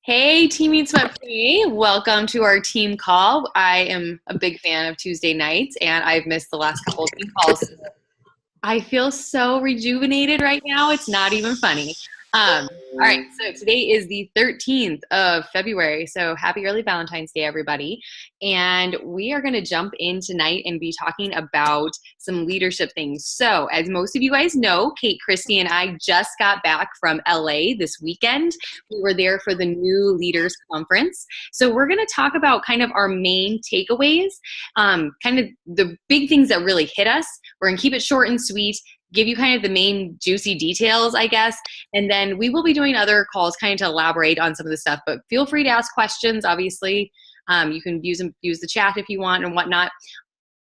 Hey, Team Eat Sweat Free. Welcome to our team call. I am a big fan of Tuesday nights, and I've missed the last couple of team calls. I feel so rejuvenated right now. It's not even funny. All right, so today is the 13th of February. So happy early Valentine's Day, everybody. And we are going to jump in tonight and be talking about some leadership things. So, as most of you guys know, Kate Christie and I just got back from LA this weekend. We were there for the New Leaders Conference. So, we're going to talk about kind of our main takeaways, kind of the big things that really hit us. We're going to keep it short and sweet, give you kind of the main juicy details, I guess. And then we will be doing other calls kind of to elaborate on some of the stuff, but feel free to ask questions, obviously. You can use the chat if you want and whatnot.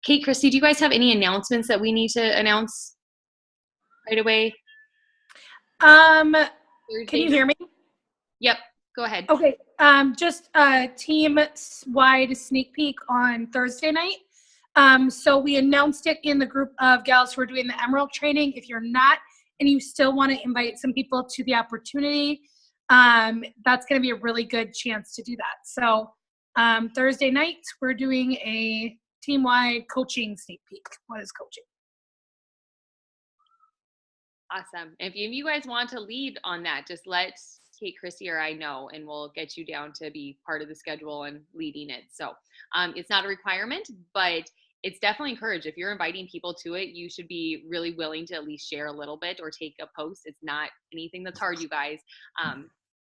Kate, Christy, do you guys have any announcements that we need to announce right away? Can you hear me? Yep, go ahead. Okay, just a team-wide sneak peek on Thursday night. So we announced it in the group of gals who are doing the Emerald training. If you're not and you still want to invite some people to the opportunity, that's going to be a really good chance to do that. So Thursday night, we're doing a team-wide coaching sneak peek. What is coaching? Awesome. If you guys want to lead on that, just let Kate, Christy, or I know, and we'll get you down to be part of the schedule and leading it. So it's not a requirement, but it's definitely encouraged. If you're inviting people to it, you should be really willing to at least share a little bit or take a post. It's not anything that's hard, you guys.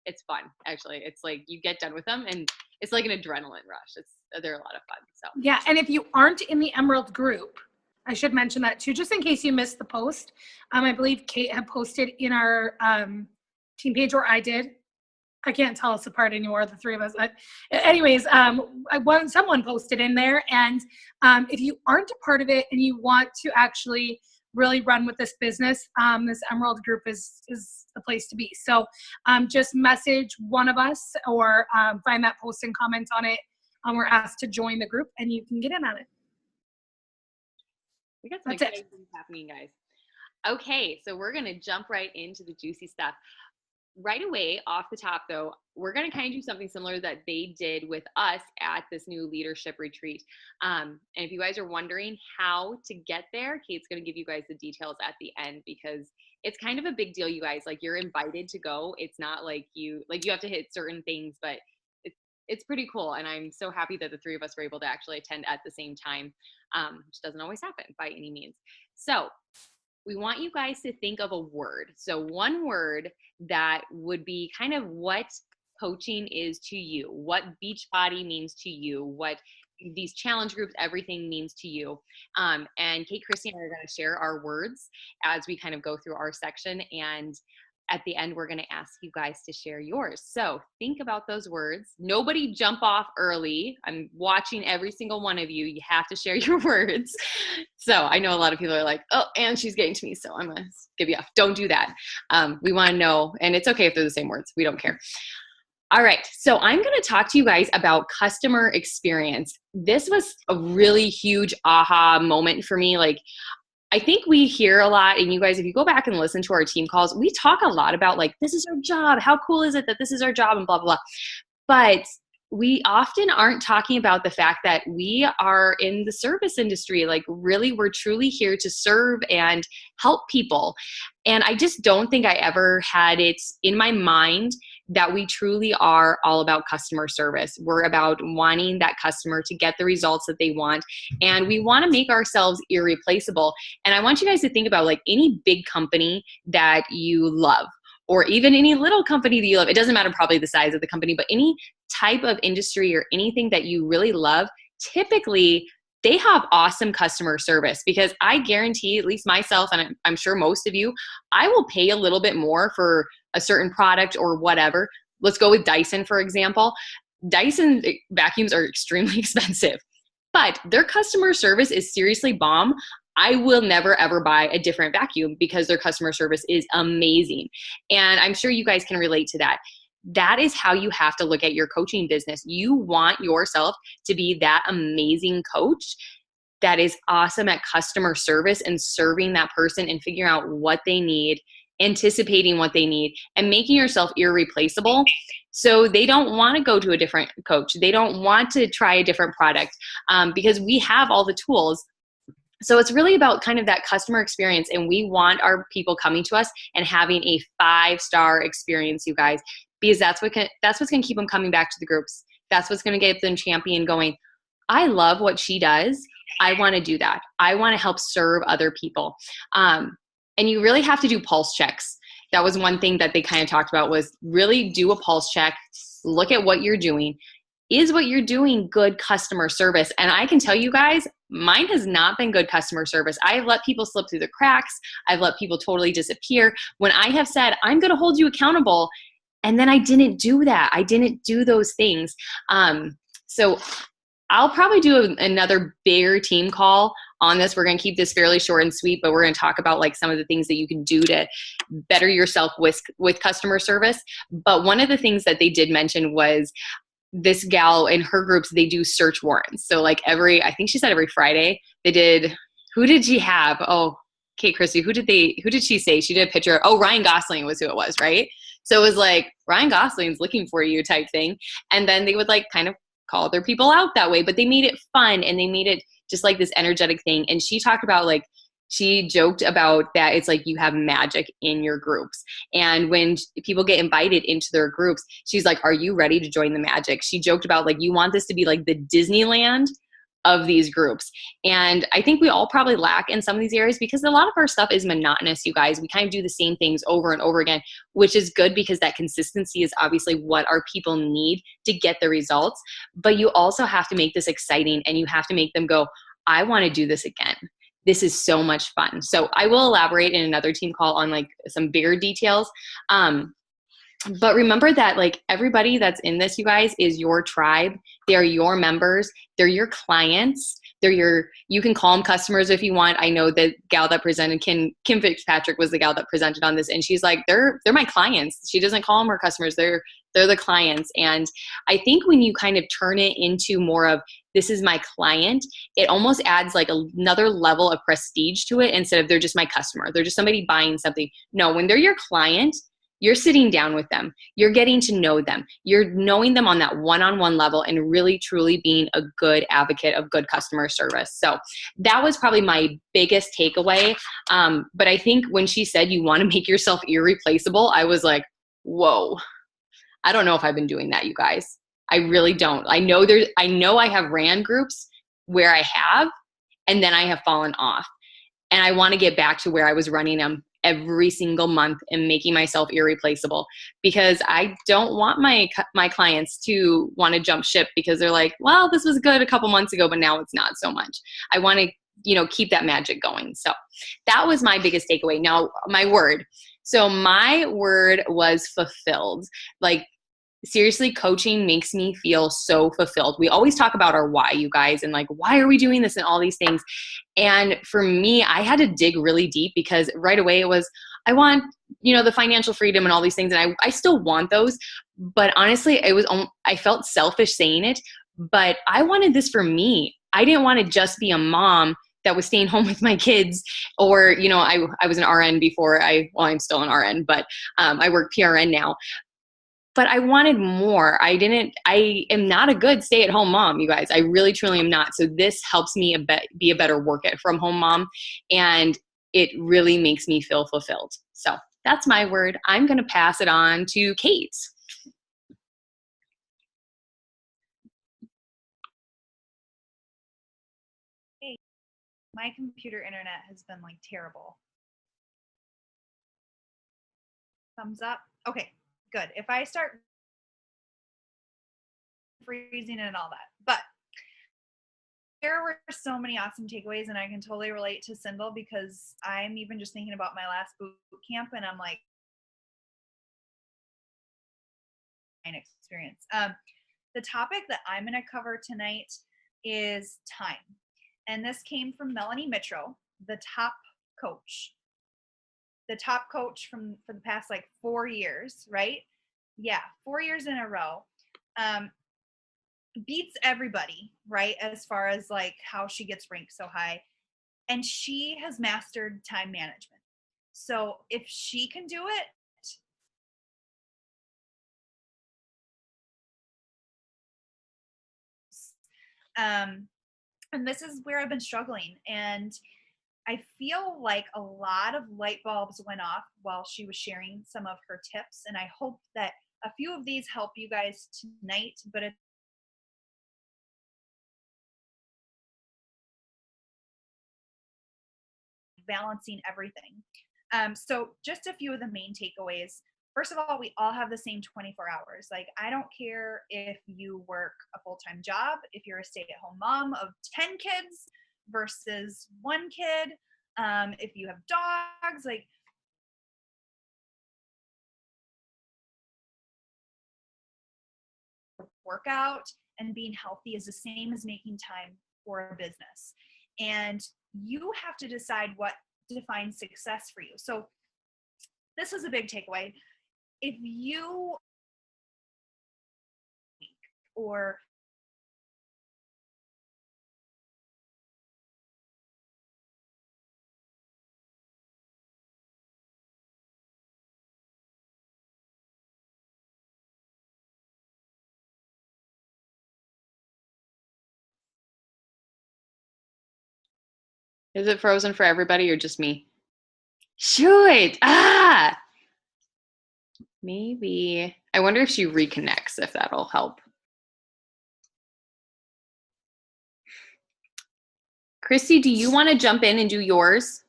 It's fun, actually. It's like you get done with them and it's like an adrenaline rush. They're a lot of fun. So yeah, and if you aren't in the Emerald group, I should mention that too, just in case you missed the post. I believe Kate had posted in our team page, or I did. I can't tell us apart anymore, the three of us. But anyways, someone posted in there, and if you aren't a part of it and you want to actually really run with this business, this Emerald group is the place to be. So just message one of us or find that post and comment on it. We're asked to join the group, and you can get in on it. We got some exciting things happening, guys. Okay, so we're going to jump right into the juicy stuff. Right away, off the top, though, we're going to kind of do something similar that they did with us at this new leadership retreat. And if you guys are wondering how to get there, Kate's going to give you guys the details at the end, because it's kind of a big deal, you guys. Like, you're invited to go. It's not like you have to hit certain things, but it's pretty cool. And I'm so happy that the three of us were able to actually attend at the same time, which doesn't always happen by any means. So we want you guys to think of a word. So one word that would be kind of what coaching is to you, what Beachbody means to you, what these challenge groups, everything means to you. And Kate, Christy, and I are going to share our words as we kind of go through our section. And at the end, we're going to ask you guys to share yours. So think about those words. Nobody jump off early. I'm watching every single one of you. You have to share your words. So I know a lot of people are like, oh, and she's getting to me, so I'm going to give you off. Don't do that. We want to know, and it's okay if they're the same words. We don't care. All right, so I'm going to talk to you guys about customer experience. This was a really huge aha moment for me. Like, I think we hear a lot, and you guys, if you go back and listen to our team calls, we talk a lot about, like, this is our job. How cool is it that this is our job, and blah, blah, blah. But we often aren't talking about the fact that we are in the service industry. Like, really, we're truly here to serve and help people. And I just don't think I ever had it in my mind that we truly are all about customer service. We're about wanting that customer to get the results that they want. And we want to make ourselves irreplaceable. And I want you guys to think about, like, any big company that you love, or even any little company that you love. It doesn't matter probably the size of the company, but any type of industry or anything that you really love, typically they have awesome customer service, because I guarantee, at least myself, and I'm sure most of you, I will pay a little bit more for a certain product or whatever. Let's go with Dyson, for example. Dyson vacuums are extremely expensive, but their customer service is seriously bomb. I will never, ever buy a different vacuum because their customer service is amazing. And I'm sure you guys can relate to that. That is how you have to look at your coaching business. You want yourself to be that amazing coach that is awesome at customer service and serving that person and figuring out what they need anticipating what they need, and making yourself irreplaceable. So they don't want to go to a different coach. They don't want to try a different product because we have all the tools. So it's really about kind of that customer experience, and we want our people coming to us and having a 5-star experience, you guys, because that's what's going to keep them coming back to the groups. That's what's going to get them champion going. I love what she does. I want to do that. I want to help serve other people. And you really have to do pulse checks. That was one thing that they kind of talked about, was really do a pulse check. Look at what you're doing. Is what you're doing good customer service? And I can tell you guys, mine has not been good customer service. I've let people slip through the cracks. I've let people totally disappear. When I have said, I'm going to hold you accountable, and then I didn't do that. I didn't do those things. So I'll probably do another bigger team call on this. We're going to keep this fairly short and sweet, but we're going to talk about like some of the things that you can do to better yourself with customer service. But one of the things that they did mention was this gal in her groups, they do search warrants. So like I think she said every Friday they did. Who did she have? Oh, Kate Christie. Who did she say? She did a picture. Oh, Ryan Gosling was who it was, right? So it was like, Ryan Gosling's looking for you type thing. And then they would like kind of call their people out that way, but they made it fun, and they made it just like this energetic thing. And she talked about like, she joked about that it's like you have magic in your groups. And when people get invited into their groups, she's like, are you ready to join the magic? She joked about like, you want this to be like the Disneyland of these groups. And I think we all probably lack in some of these areas because a lot of our stuff is monotonous, you guys. We kind of do the same things over and over again, which is good because that consistency is obviously what our people need to get the results. But you also have to make this exciting, and you have to make them go, I want to do this again. This is so much fun. So I will elaborate in another team call on like some bigger details. But remember that like everybody that's in this, you guys, is your tribe. They are your members. They're your clients. You can call them customers if you want. I know the gal that presented, Kim Fitzpatrick was the gal that presented on this, and she's like, they're my clients. She doesn't call them her customers. They're the clients. And I think when you kind of turn it into more of, this is my client, it almost adds like another level of prestige to it, instead of they're just my customer. They're just somebody buying something. No, when they're your client, you're sitting down with them. You're getting to know them. You're knowing them on that one-on-one level and really, truly being a good advocate of good customer service. So that was probably my biggest takeaway. But I think when she said you want to make yourself irreplaceable, I was like, whoa, I don't know if I've been doing that, you guys. I really don't. I know I have ran groups where I have, and then I have fallen off. And I want to get back to where I was running them every single month and making myself irreplaceable, because I don't want my clients to want to jump ship because they're like, well, this was good a couple months ago, but now it's not so much. I want to, keep that magic going. So that was my biggest takeaway. Now, my word. So my word was fulfilled. Like, seriously, coaching makes me feel so fulfilled. We always talk about our why, you guys, and like, why are we doing this and all these things? And for me, I had to dig really deep, because right away it was, I want, the financial freedom and all these things. And I still want those. But honestly, I felt selfish saying it, but I wanted this for me. I didn't want to just be a mom that was staying home with my kids, or, I was an RN before I'm still an RN, but I work PRN now. But I wanted more. I am not a good stay-at-home mom, you guys. I really, truly am not. So this helps me be a better work-from-home mom. And it really makes me feel fulfilled. So that's my word. I'm going to pass it on to Kate. Hey, my computer internet has been like terrible. Thumbs up. Okay. Good. If I start freezing and all that, but there were so many awesome takeaways, and I can totally relate to Sindel, because I'm even just thinking about my last boot camp, and I'm like, experience. The topic that I'm going to cover tonight is time, and this came from Melanie Mitchell, the top coach for the past like 4 years, right? Yeah, 4 years in a row. Beats everybody, right? As far as like how she gets ranked so high. And she has mastered time management. So if she can do it, and this is where I've been struggling. And I feel like a lot of light bulbs went off while she was sharing some of her tips. And I hope that a few of these help you guys tonight, but it's balancing everything. So just a few of the main takeaways. First of all, we all have the same 24 hours. Like, I don't care if you work a full-time job, if you're a stay-at-home mom of 10 kids versus one kid, if you have dogs, like, workout and being healthy is the same as making time for a business. And you have to decide what defines success for you. So this was a big takeaway. If you or Is it frozen for everybody or just me? Shoot. Ah. Maybe. I wonder if she reconnects, if that'll help. Christy, do you want to jump in and do yours?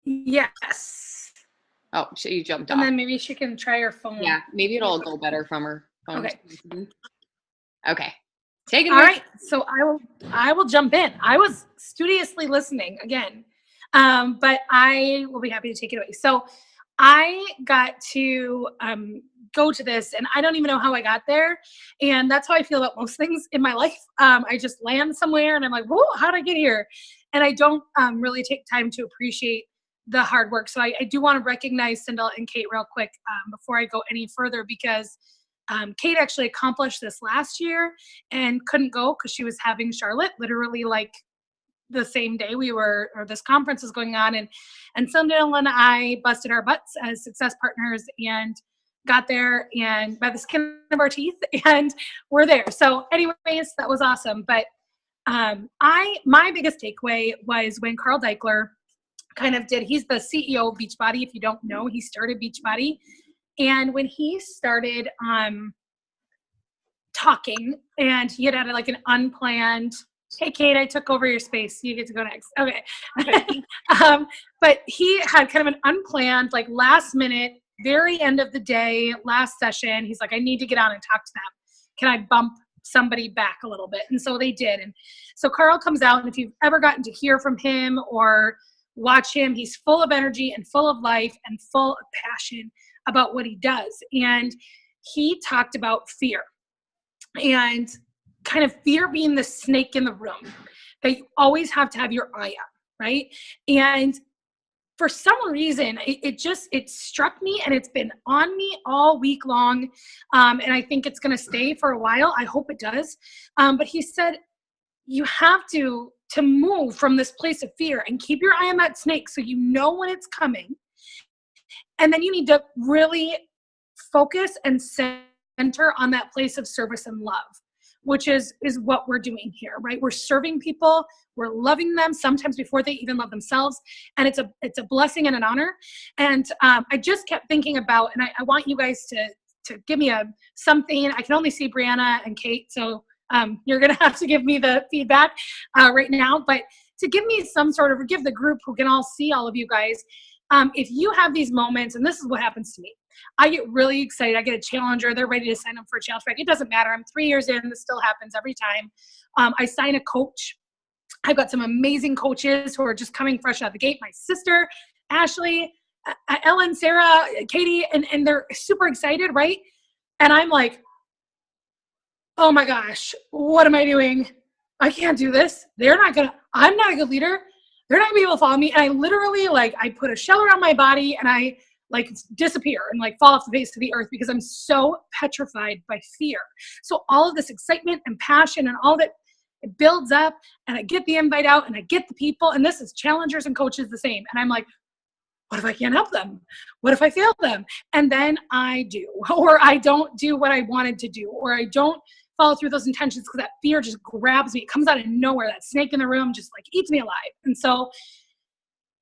Yes. Oh, you jumped off. And then maybe she can try her phone. Yeah, maybe it'll go better from her phone. Okay. Okay. Take it All away. right. So I will jump in. I was studiously listening again. But I will be happy to take it away. So I got to go to this, and I don't even know how I got there. And that's how I feel about most things in my life. I just land somewhere, and I'm like, whoa, how did I get here? And I don't really take time to appreciate the hard work. So I do want to recognize Cindel and Kate real quick before I go any further, because Kate actually accomplished this last year and couldn't go because she was having Charlotte literally like the same day this conference was going on, and Cindel and I busted our butts as success partners and got there and by the skin of our teeth, and we're there. So anyways, that was awesome. But my biggest takeaway was when Carl Daikeler he's the CEO of Beachbody. If you don't know, he started Beachbody. And when he started talking, and he had like an unplanned, hey, Kate, I took over your space. You get to go next. Okay. But he had kind of an unplanned, like last minute, very end of the day, last session. He's like, I need to get on and talk to them. Can I bump somebody back a little bit? And so they did. And so Carl comes out, and if you've ever gotten to hear from him or watch him, he's full of energy and full of life and full of passion about what he does. And he talked about fear, and kind of fear being the snake in the room that you always have to have your eye on, right? And for some reason, it struck me, and it's been on me all week long. And I think it's going to stay for a while. I hope it does. But he said, you have to move from this place of fear and keep your eye on that snake so you know when it's coming. And then you need to really focus and center on that place of service and love, which is what we're doing here, right? We're serving people, we're loving them sometimes before they even love themselves, and it's a blessing and an honor. And I just kept thinking about, and I want you guys to give me something. I can only see Brianna and Kate, so you're gonna have to give me the feedback right now, but to give me some sort of, or give the group who can all see all of you guys, if you have these moments, and this is what happens to me. I get really excited. I get a challenger. They're ready to sign up for a challenge track. It doesn't matter. I'm 3 years in. This still happens every time. I sign a coach. I've got some amazing coaches who are just coming fresh out of the gate. My sister, Ashley, Ellen, Sarah, Katie, and they're super excited, right? And I'm like, oh my gosh, what am I doing? I can't do this. I'm not a good leader. They're not gonna be able to follow me. And I literally, I put a shell around my body, and I disappear and fall off the face of the earth because I'm so petrified by fear. So all of this excitement and passion and all that, it builds up, and I get the invite out, and I get the people, and this is challengers and coaches the same. And I'm like, what if I can't help them? What if I fail them? And then I do, or I don't do what I wanted to do, or I don't follow through those intentions because that fear just grabs me. It comes out of nowhere. That snake in the room just like eats me alive. And so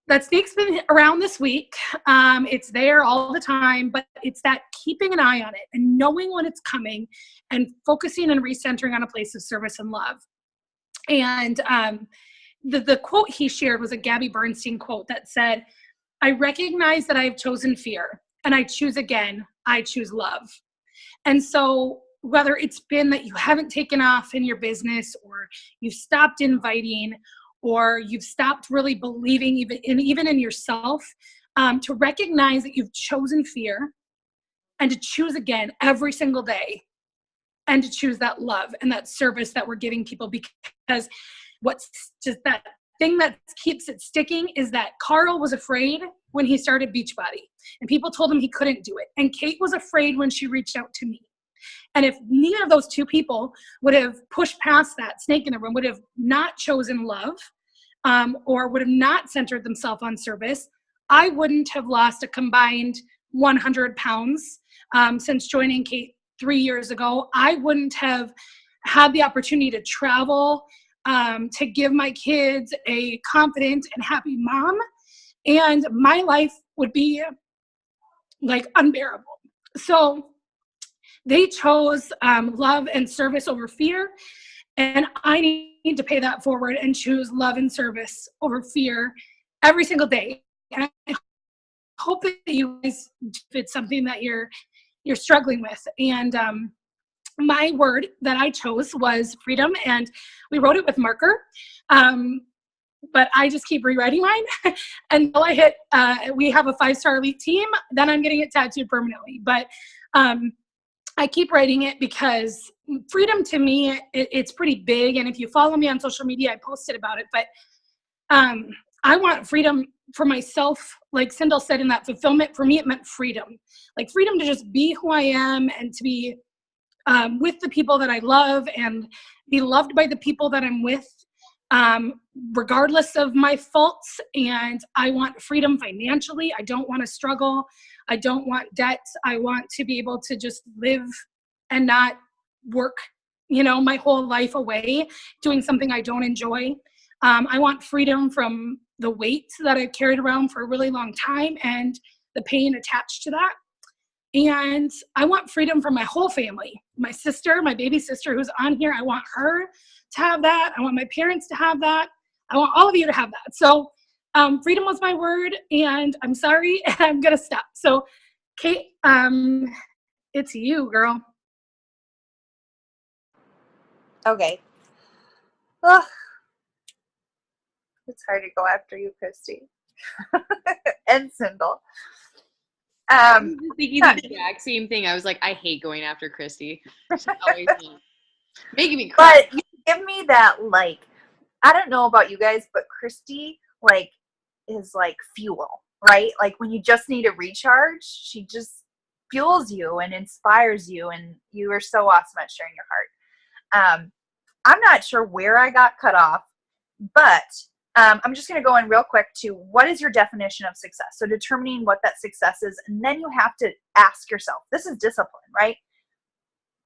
that snake's been around this week. It's there all the time, but it's that keeping an eye on it and knowing when it's coming and focusing and recentering on a place of service and love. And the quote he shared was a Gabby Bernstein quote that said, I recognize that I have chosen fear, and I choose again, I choose love. And so whether it's been that you haven't taken off in your business, or you've stopped inviting, or you've stopped really believing even in yourself, to recognize that you've chosen fear and to choose again every single day, and to choose that love and that service that we're giving people. Because what's just that thing that keeps it sticking is that Carl was afraid when he started Beachbody, and people told him he couldn't do it. And Kate was afraid when she reached out to me. And if neither of those two people would have pushed past that snake in the room, would have not chosen love, or would have not centered themselves on service, I wouldn't have lost a combined 100 pounds since joining Kate 3 years ago. I wouldn't have had the opportunity to travel, to give my kids a confident and happy mom, and my life would be like unbearable. So they chose love and service over fear, and I need to pay that forward and choose love and service over fear every single day. And I hope that you guys, if it's something that you're struggling with. And my word that I chose was freedom, and we wrote it with marker. But I just keep rewriting mine until I hit, we have a 5-star elite team, then I'm getting it tattooed permanently. But I keep writing it because freedom to me, it's pretty big. And if you follow me on social media, I posted about it. But I want freedom for myself. Like Sindel said, in that fulfillment, for me, it meant freedom. Like freedom to just be who I am, and to be with the people that I love, and be loved by the people that I'm with, regardless of my faults. And I want freedom financially. I don't want to struggle. I don't want debt. I want to be able to just live and not work, my whole life away doing something I don't enjoy. I want freedom from the weight that I've carried around for a really long time and the pain attached to that. And I want freedom from my whole family. My sister, my baby sister who's on here, I want her to have that. I want my parents to have that. I want all of you to have that. So freedom was my word, and I'm sorry, and I'm going to stop. So Kate, it's you, girl. Okay. Ugh. It's hard to go after you, Christy. And Sindel. I was thinking the exact same thing. I was like, I hate going after Christy. She's always making me cry. But you give me that, like, I don't know about you guys, but Christy, like, is like fuel, right? Like when you just need a recharge, she just fuels you and inspires you, and you are so awesome at sharing your heart. I'm not sure where I got cut off, but I'm just going to go in real quick to what is your definition of success? So determining what that success is, and then you have to ask yourself, this is discipline, right?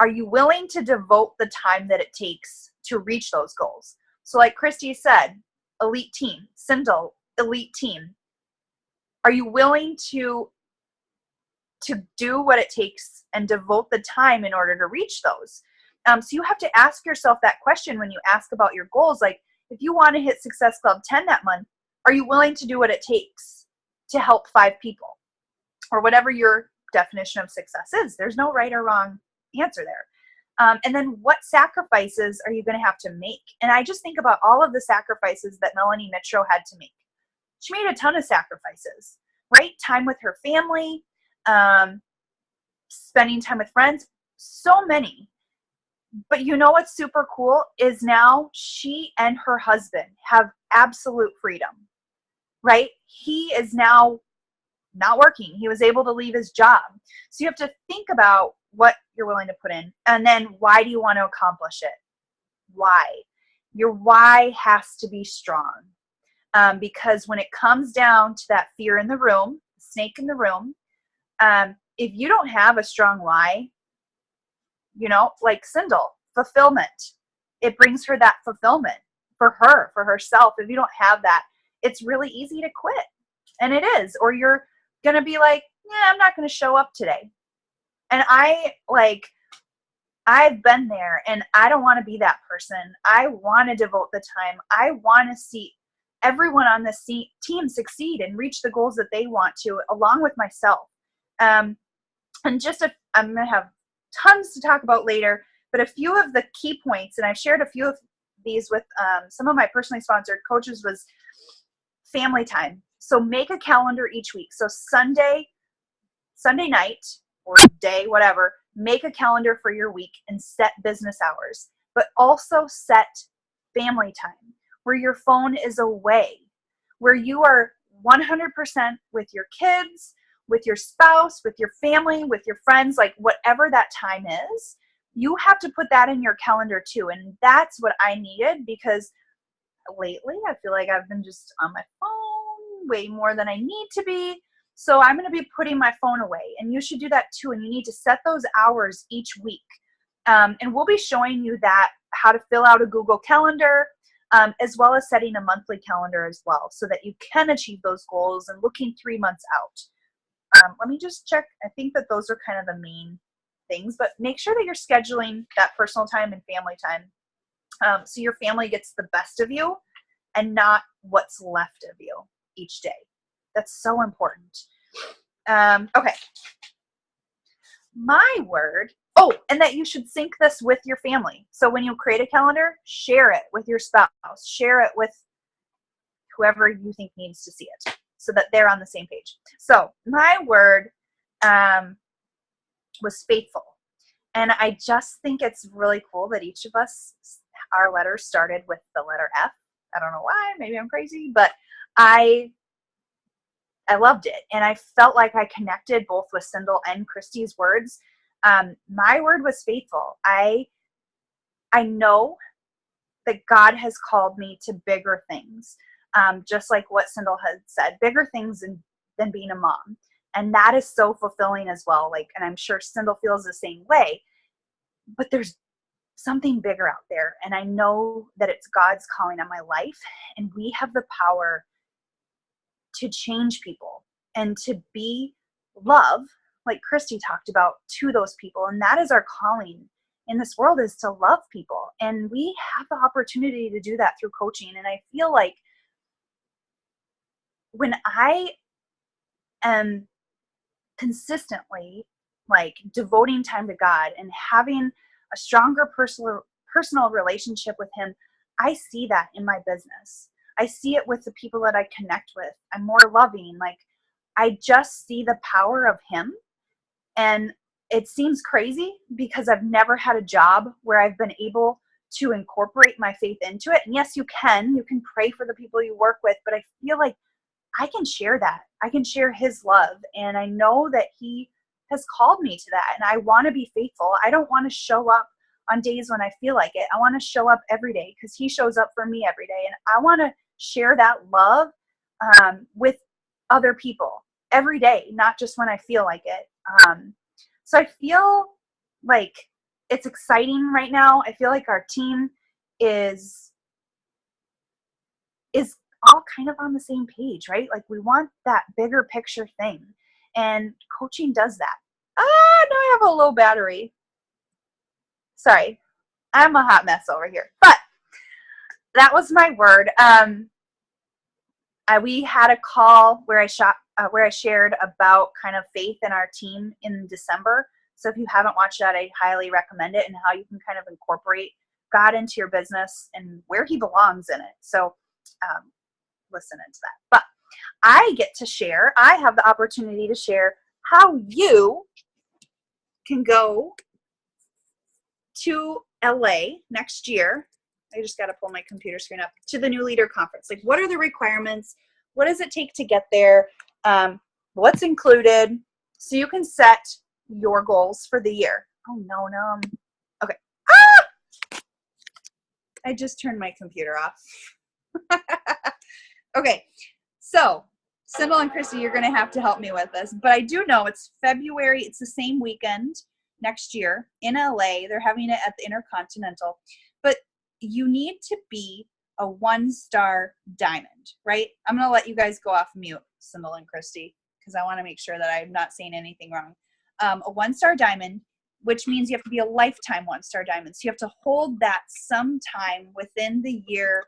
Are you willing to devote the time that it takes to reach those goals? So like Christy said, elite team, Sindel, elite team. Are you willing to do what it takes and devote the time in order to reach those? So you have to ask yourself that question when you ask about your goals. Like, if you want to hit Success Club 10 that month, are you willing to do what it takes to help 5 people? Or whatever your definition of success is. There's no right or wrong answer there. And then what sacrifices are you going to have to make? And I just think about all of the sacrifices that Melanie Mitro had to make. She made a ton of sacrifices, right? Time with her family, spending time with friends, so many. But you know what's super cool is now she and her husband have absolute freedom, right? He is now not working. He was able to leave his job. So you have to think about what you're willing to put in. And then why do you want to accomplish it? Why? Your why has to be strong. Because when it comes down to that fear in the room, snake in the room, if you don't have a strong why, like Sindel, fulfillment, it brings her that fulfillment for herself. If you don't have that, it's really easy to quit. And it is, or you're going to be like, yeah, I'm not going to show up today. And I've been there, and I don't want to be that person. I want to devote the time. I want to see everyone on this team succeed and reach the goals that they want to, along with myself. And I'm going to have tons to talk about later, but a few of the key points, and I've shared a few of these with some of my personally sponsored coaches, was family time. So make a calendar each week. So Sunday night or day, whatever, make a calendar for your week and set business hours, but also set family time where your phone is away, where you are 100% with your kids, with your spouse, with your family, with your friends, like whatever that time is. You have to put that in your calendar too. And that's what I needed, because lately I feel like I've been just on my phone way more than I need to be. So I'm going to be putting my phone away, and you should do that too. And you need to set those hours each week. And we'll be showing you that, how to fill out a Google Calendar, as well as setting a monthly calendar as well, so that you can achieve those goals and looking 3 months out. Let me just check. I think that those are kind of the main things, but make sure that you're scheduling that personal time and family time, so your family gets the best of you and not what's left of you each day. That's so important. Okay. My word. Oh, and that you should sync this with your family. So when you create a calendar, share it with your spouse. Share it with whoever you think needs to see it, so that they're on the same page. So my word was faithful. And I just think it's really cool that each of us, our letters started with the letter F. I don't know why. Maybe I'm crazy, but I loved it. And I felt like I connected both with Sindel and Christy's words. My word was faithful. I know that God has called me to bigger things, just like what Sindel had said, bigger things than being a mom. And that is so fulfilling as well. And I'm sure Sindel feels the same way, but there's something bigger out there. And I know that it's God's calling on my life, and we have the power to change people and to be love, like Christy talked about, to those people. And that is our calling in this world, is to love people. And we have the opportunity to do that through coaching. And I feel like when I am consistently devoting time to God and having a stronger personal relationship with Him, I see that in my business. I see it with the people that I connect with. I'm more loving. I just see the power of Him. And it seems crazy because I've never had a job where I've been able to incorporate my faith into it. And yes, you can pray for the people you work with, but I feel like I can share that. I can share His love. And I know that He has called me to that. And I want to be faithful. I don't want to show up on days when I feel like it. I want to show up every day because He shows up for me every day. And I want to share that love with other people every day, not just when I feel like it. So I feel like it's exciting right now. I feel like our team is all kind of on the same page, right? We want that bigger picture thing, and coaching does that. Now I have a low battery. Sorry, I'm a hot mess over here, but that was my word. We had a call where I shared about kind of faith in our team in December. So if you haven't watched that, I highly recommend it, and how you can kind of incorporate God into your business and where He belongs in it. So listen into that. But I have the opportunity to share how you can go to LA next year. I just got to pull my computer screen up, to the New Leader Conference. What are the requirements? What does it take to get there? What's included? So you can set your goals for the year. Oh, no. Okay. I just turned my computer off. Okay, so Cyndall and Christy, you're going to have to help me with this. But I do know it's February. It's the same weekend next year in LA. They're having it at the Intercontinental. But you need to be a 1-star diamond, right? I'm going to let you guys go off mute, Cyndall and Christy, because I want to make sure that I'm not saying anything wrong. A 1-star diamond, which means you have to be a lifetime 1-star diamond. So you have to hold that sometime within the year,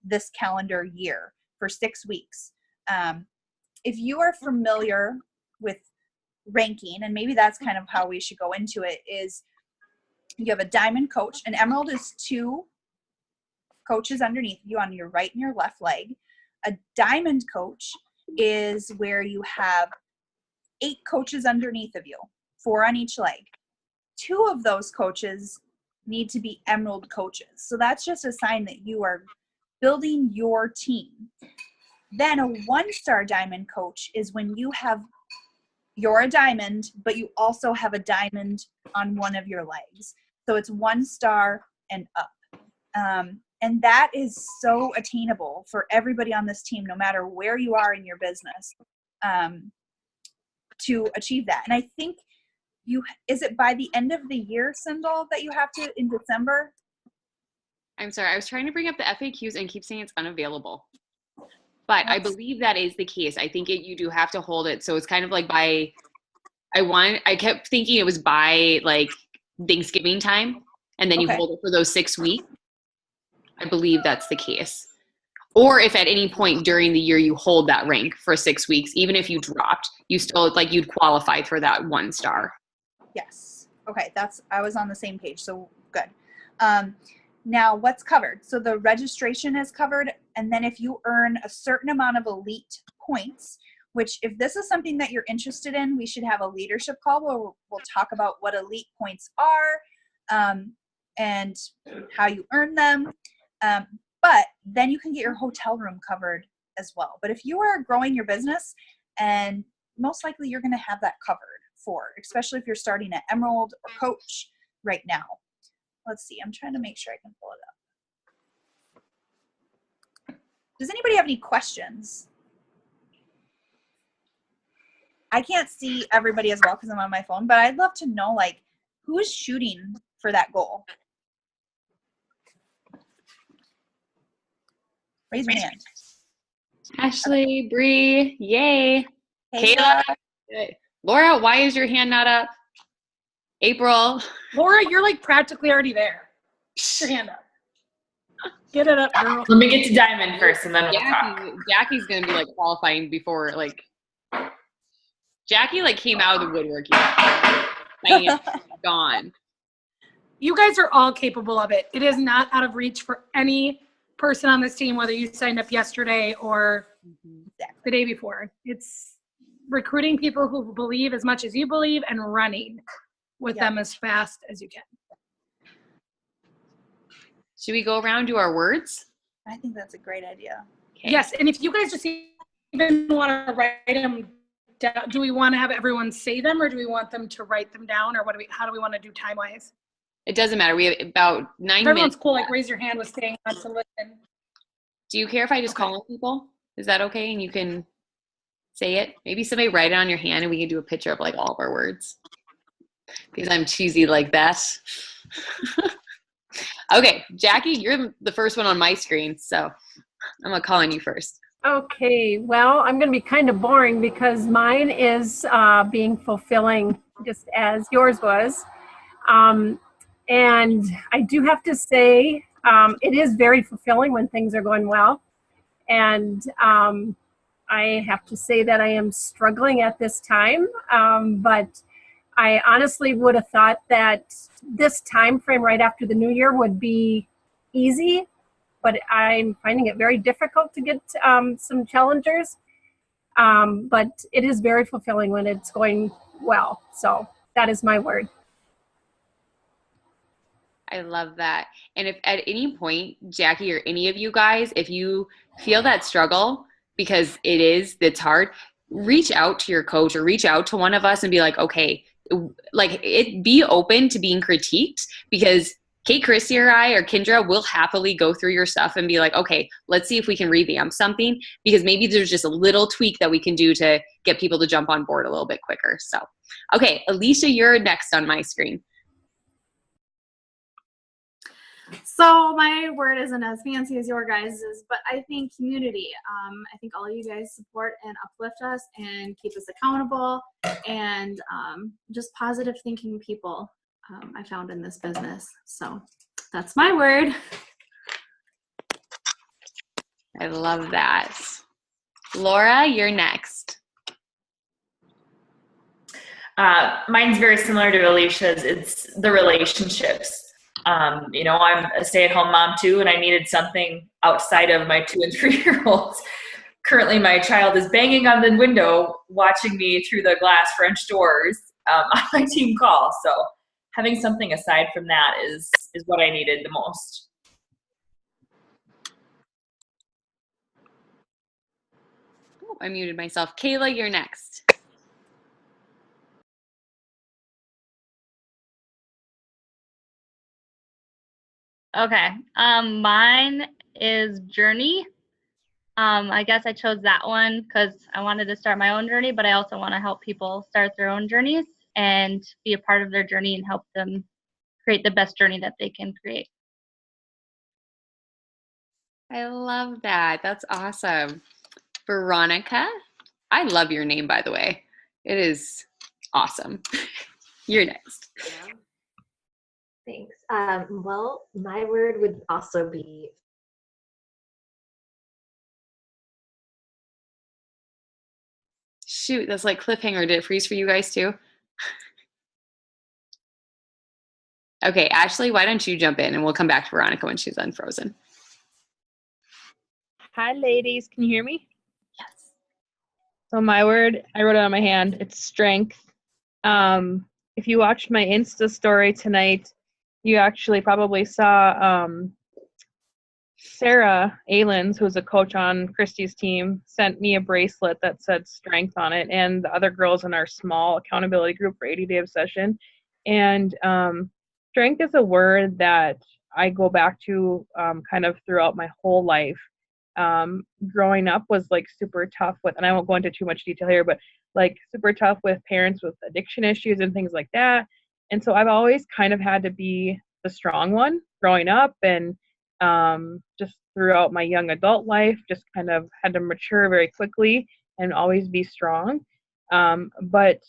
this calendar year, for 6 weeks. If you are familiar with ranking, and maybe that's kind of how we should go into it, is you have a diamond coach. An emerald is 2 coaches underneath you on your right and your left leg. A diamond coach is where you have 8 coaches underneath of you, 4 on each leg. 2 of those coaches need to be emerald coaches. So that's just a sign that you are building your team. Then a 1-star diamond coach is when you're a diamond, but you also have a diamond on one of your legs. So it's 1 star and up. And that is so attainable for everybody on this team, no matter where you are in your business, to achieve that. And I think is it by the end of the year, Cyndall, that you have to in December? I'm sorry. I was trying to bring up the FAQs and keep saying it's unavailable. But I believe that is the case. I think you do have to hold it. So it's kind of like I kept thinking it was by like Thanksgiving time, and then you hold it for those 6 weeks. I believe that's the case. Or if at any point during the year you hold that rank for 6 weeks, even if you dropped, you still you'd qualify for that 1 star. Yes. Okay. I was on the same page. So good. Now what's covered? So the registration is covered. And then if you earn a certain amount of elite points, which if this is something that you're interested in, we should have a leadership call where we'll talk about what elite points are, and how you earn them. But then you can get your hotel room covered as well. But if you are growing your business, and most likely you're going to have that covered especially if you're starting at Emerald or Coach right now. Let's see. I'm trying to make sure I can pull it up. Does anybody have any questions? I can't see everybody as well because I'm on my phone, but I'd love to know who is shooting for that goal. Raise your hand. Ashley, Bree, yay. Kayla. Laura, why is your hand not up? April. Laura, you're practically already there. Put your hand up. Get it up, girl. Let me get to diamond first, and then we'll talk. Jackie's gonna be qualifying before Jackie came out of the woodwork. Gone. You guys are all capable of it. It is not out of reach for any person on this team, whether you signed up yesterday or the day before. It's recruiting people who believe as much as you believe and running with them as fast as you can. Should we go around to our words? I think that's a great idea. Okay. Yes, and if you guys just even want to write them down, do we want to have everyone say them, or do we want them to write them down, or how do we want to do time-wise? It doesn't matter. We have about 9 minutes. Everyone's cool. Raise your hand with staying on to listen. Do you care if I just call on people? Is that okay? And you can say it. Maybe somebody write it on your hand, and we can do a picture of all of our words. Because I'm cheesy like that. Okay, Jackie, you're the first one on my screen, so I'm gonna call on you first. Okay, well, I'm going to be kind of boring because mine is being fulfilling, just as yours was. And I do have to say, it is very fulfilling when things are going well. And I have to say that I am struggling at this time, but I honestly would have thought that this time frame right after the new year would be easy, but I'm finding it very difficult to get some challengers. But it is very fulfilling when it's going well. So that is my word. I love that. And if at any point, Jackie or any of you guys, if you feel that struggle, because it's hard, reach out to your coach or reach out to one of us and be like, okay, be open to being critiqued, because Kate, Christy, or I, or Kendra will happily go through your stuff and be like, okay, let's see if we can revamp something, because maybe there's just a little tweak that we can do to get people to jump on board a little bit quicker. So, okay, Alicia, you're next on my screen. So my word isn't as fancy as your guys's, but I think community. I think all of you guys support and uplift us and keep us accountable, and just positive thinking people I found in this business. So that's my word. I love that. Laura, you're next. Mine's very similar to Alicia's. It's the relationships. You know, I'm a stay-at-home mom too, and I needed something outside of my 2- and 3-year-olds. Currently, my child is banging on the window, watching me through the glass French doors on my team call. So having something aside from that is what I needed the most. Oh, I muted myself. Kayla, you're next. Okay. Mine is journey. I guess I chose that one because I wanted to start my own journey, but I also want to help people start their own journeys and be a part of their journey and help them create the best journey that they can create. I love that. That's awesome. Veronica, I love your name, by the way. It is awesome. You're next. Yeah. Thanks. Well, my word would also be Shoot, that's like cliffhanger. Did it freeze for you guys too? Okay, Ashley, why don't you jump in and we'll come back to Veronica when she's unfrozen. Hi, ladies. Can you hear me? Yes. So my word, I wrote it on my hand. It's strength. If you watched my Insta story tonight, you actually probably saw Sarah Aylens, who's a coach on Christy's team, sent me a bracelet that said strength on it, and the other girls in our small accountability group for 80 Day Obsession. And strength is a word that I go back to kind of throughout my whole life. Growing up was like super tough with, and I won't go into too much detail here, but like super tough with parents with addiction issues and things like that. And so I've always kind of had to be the strong one growing up, and just throughout my young adult life, just kind of had to mature very quickly and always be strong. But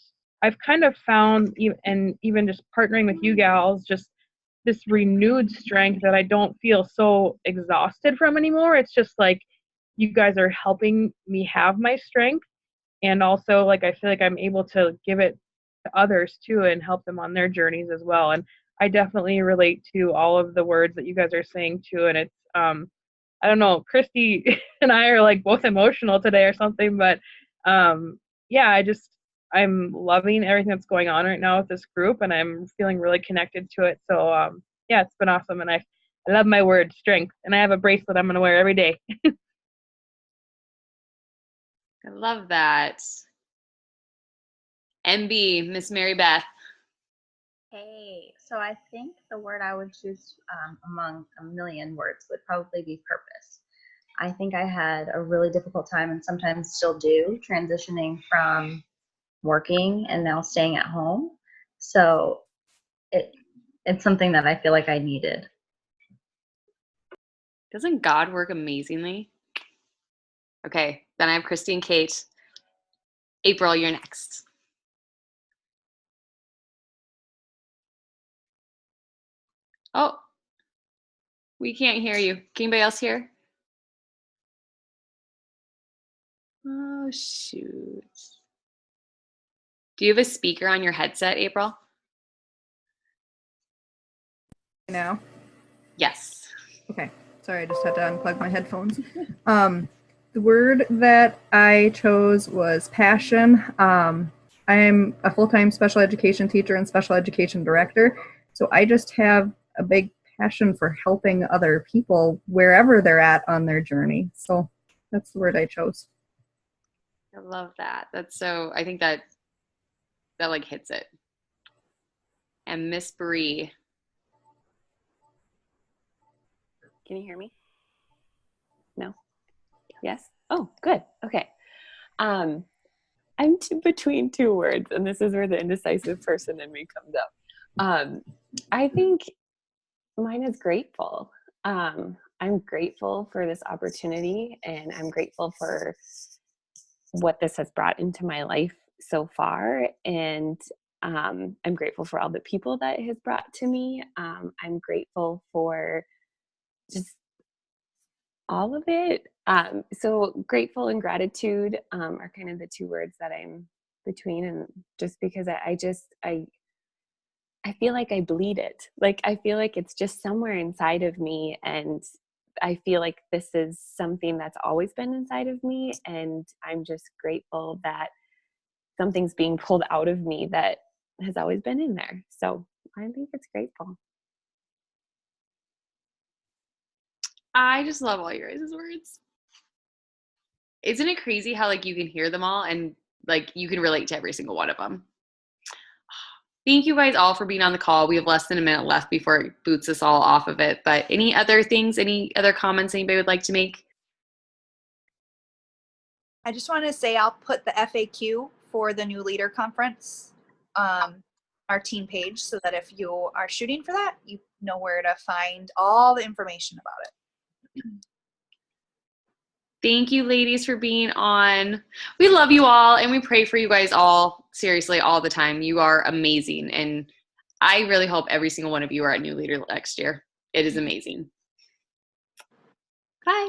I've kind of found, and even just partnering with you gals, just this renewed strength that I don't feel so exhausted from anymore. It's just like you guys are helping me have my strength, and also like I feel like I'm able to give it to others too and help them on their journeys as well. And I definitely relate to all of the words that you guys are saying too. And it's I don't know, Christy and I are like both emotional today or something, but yeah, I'm loving everything that's going on right now with this group, and I'm feeling really connected to it. So yeah, it's been awesome, and I love my word strength, and I have a bracelet I'm gonna wear every day. I love that. MB, Miss Mary Beth. Hey, so I think the word I would choose among a million words would probably be purpose. I think I had a really difficult time, and sometimes still do, transitioning from working and now staying at home. So it's something that I feel like I needed. Doesn't God work amazingly? Okay, then I have Christy and Kate. April, you're next. Oh, we can't hear you. Can anybody else hear? Oh, shoot. Do you have a speaker on your headset, April? Now? Yes. Okay. Sorry, I just had to unplug my headphones. The word that I chose was passion. I'm a full-time special education teacher and special education director, so I just have a big passion for helping other people wherever they're at on their journey. So that's the word I chose. I love that. That's so, I think that like hits it. And Miss Bree. Can you hear me? No? Yes? Oh, good. Okay. I'm between two words, and this is where the indecisive person in me comes up. I think mine is grateful. I'm grateful for this opportunity, and I'm grateful for what this has brought into my life so far. And I'm grateful for all the people that it has brought to me. I'm grateful for just all of it. So grateful and gratitude are kind of the two words that I'm between, and just because I feel like I bleed it. Like, I feel like it's just somewhere inside of me, and I feel like this is something that's always been inside of me, and I'm just grateful that something's being pulled out of me that has always been in there. So I think it's grateful. I just love all your guys' words. Isn't it crazy how like you can hear them all and like you can relate to every single one of them? Thank you guys all for being on the call. We have less than a minute left before it boots us all off of it. But any other things, any other comments anybody would like to make? I just want to say I'll put the FAQ for the New Leader Conference our team page, so that if you are shooting for that, you know where to find all the information about it. Thank you, ladies, for being on. We love you all, and we pray for you guys all, seriously, all the time. You are amazing, and I really hope every single one of you are at New Leader next year. It is amazing. Bye.